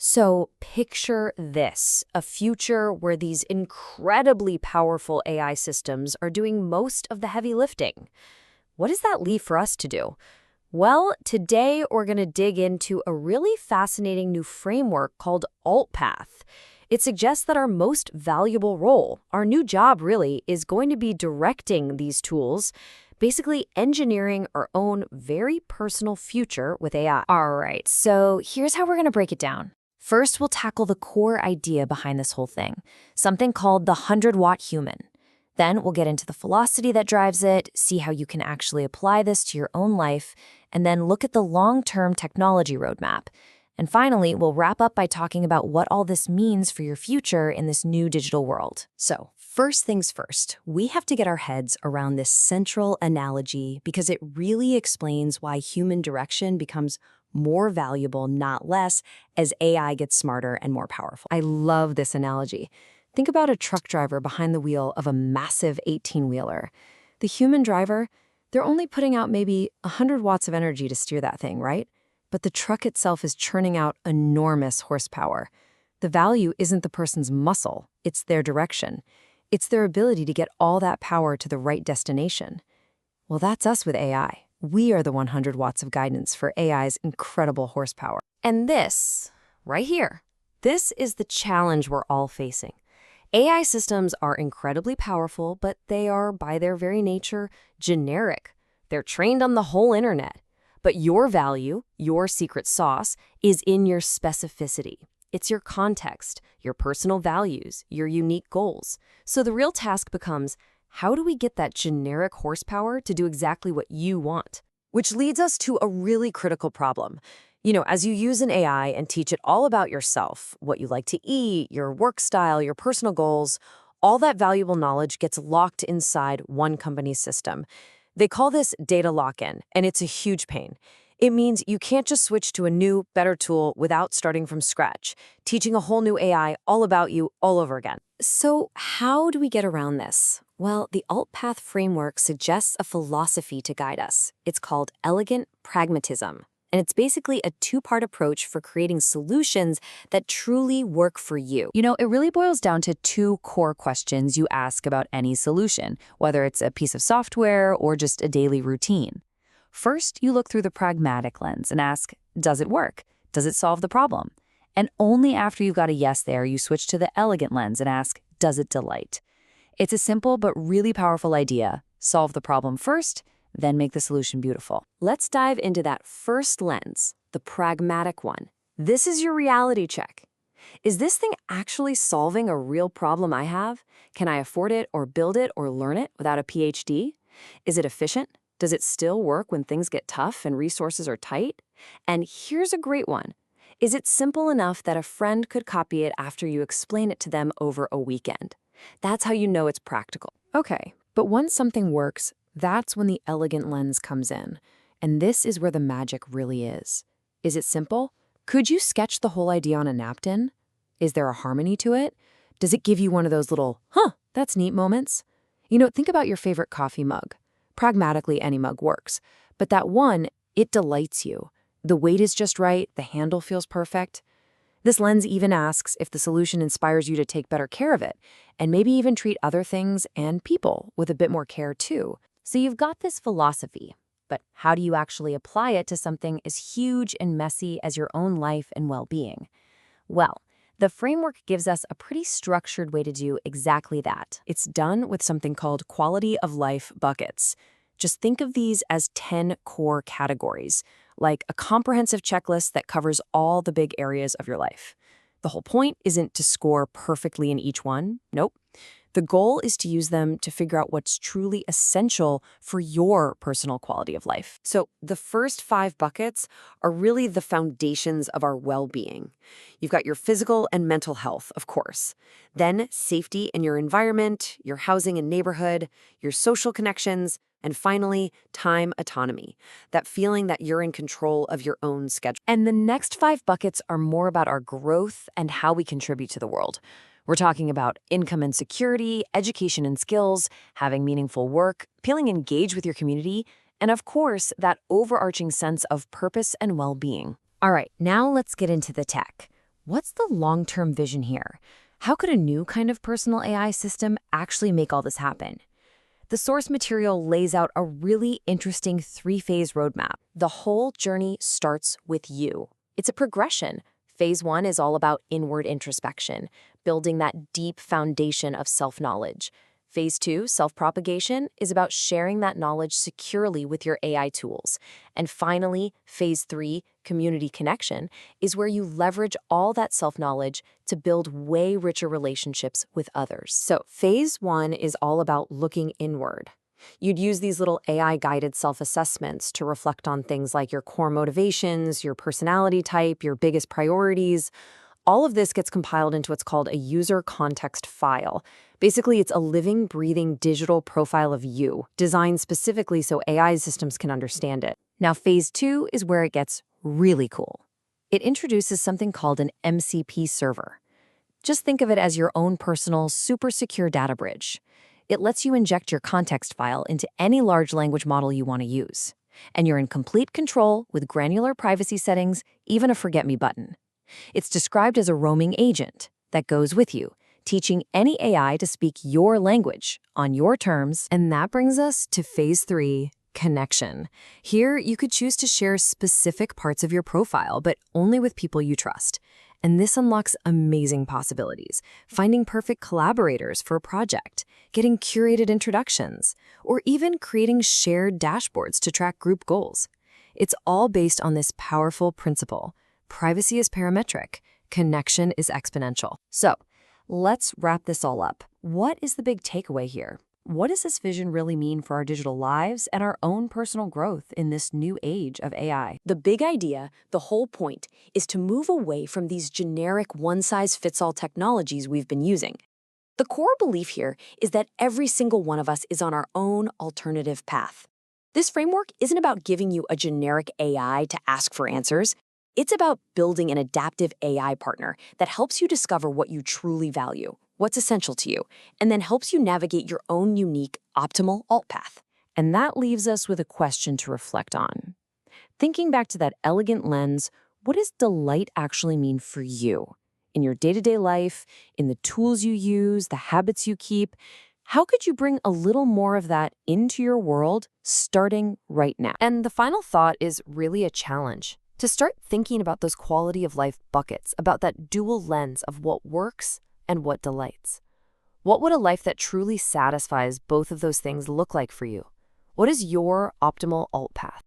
So picture this, a future where these incredibly powerful AI systems are doing most of the heavy lifting. What does that leave for us to do? Well, today we're going to dig into a really fascinating new framework called AltPath. It suggests that our most valuable role, our new job really, is going to be directing these tools, basically engineering our own very personal future with AI. All right, so here's how we're going to break it down. First, we'll tackle the core idea behind this whole thing, something called the 100-watt human. Then we'll get into the philosophy that drives it, see how you can actually apply this to your own life, and then look at the long-term technology roadmap. And finally, we'll wrap up by talking about what all this means for your future in this new digital world. So, first things first, we have to get our heads around this central analogy because it really explains why human direction becomes more valuable, not less, as AI gets smarter and more powerful. I love this analogy. Think about a truck driver behind the wheel of a massive 18-wheeler. The human driver, they're only putting out maybe 100 watts of energy to steer that thing, right? But the truck itself is churning out enormous horsepower. The value isn't the person's muscle, it's their direction. It's their ability to get all that power to the right destination. Well, that's us with AI. We are the 100 watts of guidance for AI's incredible horsepower. And this, right here, this is the challenge we're all facing. AI systems are incredibly powerful, but they are, by their very nature, generic. They're trained on the whole internet. But your value, your secret sauce, is in your specificity. It's your context, your personal values, your unique goals. So the real task becomes, how do we get that generic horsepower to do exactly what you want? Which leads us to a really critical problem. As you use an AI and teach it all about yourself, what you like to eat, your work style, your personal goals, all that valuable knowledge gets locked inside one company's system. They call this data lock-in, and it's a huge pain. It means you can't just switch to a new, better tool without starting from scratch, teaching a whole new AI all about you all over again. So how do we get around this? Well, the AltPath framework suggests a philosophy to guide us. It's called elegant pragmatism. And it's basically a two-part approach for creating solutions that truly work for you. It really boils down to two core questions you ask about any solution, whether it's a piece of software or just a daily routine. First, you look through the pragmatic lens and ask, does it work? Does it solve the problem? And only after you've got a yes there, you switch to the elegant lens and ask, does it delight? It's a simple but really powerful idea. Solve the problem first, then make the solution beautiful. Let's dive into that first lens, the pragmatic one. This is your reality check. Is this thing actually solving a real problem I have? Can I afford it or build it or learn it without a PhD? Is it efficient? Does it still work when things get tough and resources are tight? And here's a great one. Is it simple enough that a friend could copy it after you explain it to them over a weekend? That's how you know it's practical. Okay, but once something works, that's when the elegant lens comes in. And this is where the magic really is. Is it simple? Could you sketch the whole idea on a napkin? Is there a harmony to it? Does it give you one of those little, that's neat moments? Think about your favorite coffee mug. Pragmatically, any mug works. But that one, it delights you. The weight is just right, the handle feels perfect. This lens even asks if the solution inspires you to take better care of it, and maybe even treat other things and people with a bit more care too. So you've got this philosophy, but how do you actually apply it to something as huge and messy as your own life and well-being? Well, the framework gives us a pretty structured way to do exactly that. It's done with something called quality of life buckets. Just think of these as 10 core categories, like a comprehensive checklist that covers all the big areas of your life. The whole point isn't to score perfectly in each one. Nope. The goal is to use them to figure out what's truly essential for your personal quality of life. So the first 5 buckets are really the foundations of our well-being. You've got your physical and mental health, of course. Then safety in your environment, your housing and neighborhood, your social connections, and finally, time autonomy, that feeling that you're in control of your own schedule. And the next 5 buckets are more about our growth and how we contribute to the world. We're talking about income and security, education and skills, having meaningful work, feeling engaged with your community, and of course, that overarching sense of purpose and well-being. All right, now let's get into the tech. what's the long-term vision here? How could a new kind of personal AI system actually make all this happen? The source material lays out a really interesting three-phase roadmap. The whole journey starts with you. It's a progression. Phase 1 is all about inward introspection, building that deep foundation of self-knowledge. Phase 2, self-propagation, is about sharing that knowledge securely with your AI tools. And finally, Phase 3, community connection, is where you leverage all that self-knowledge to build way richer relationships with others. So Phase 1 is all about looking inward. You'd use these little AI-guided self-assessments to reflect on things like your core motivations, your personality type, your biggest priorities. All of this gets compiled into what's called a user context file. Basically, it's a living, breathing digital profile of you, designed specifically so AI systems can understand it. Now, Phase 2 is where it gets really cool. It introduces something called an MCP server. Just think of it as your own personal, super secure data bridge. It lets you inject your context file into any large language model you want to use. And you're in complete control with granular privacy settings, even a forget-me button. It's described as a roaming agent that goes with you, teaching any AI to speak your language on your terms. And that brings us to Phase 3, connection. Here, you could choose to share specific parts of your profile, but only with people you trust. And this unlocks amazing possibilities, finding perfect collaborators for a project, getting curated introductions, or even creating shared dashboards to track group goals. It's all based on this powerful principle. Privacy is parametric, connection is exponential. So, let's wrap this all up. What is the big takeaway here? What does this vision really mean for our digital lives and our own personal growth in this new age of AI? The big idea, the whole point, is to move away from these generic one-size-fits-all technologies we've been using. The core belief here is that every single one of us is on our own alternative path. This framework isn't about giving you a generic AI to ask for answers. It's about building an adaptive AI partner that helps you discover what you truly value, what's essential to you, and then helps you navigate your own unique, optimal AltPath. And that leaves us with a question to reflect on. Thinking back to that elegant lens, what does delight actually mean for you? In your day-to-day life, in the tools you use, the habits you keep, how could you bring a little more of that into your world starting right now? And the final thought is really a challenge. To start thinking about those quality of life buckets, about that dual lens of what works and what delights. What would a life that truly satisfies both of those things look like for you? What is your optimal alt path?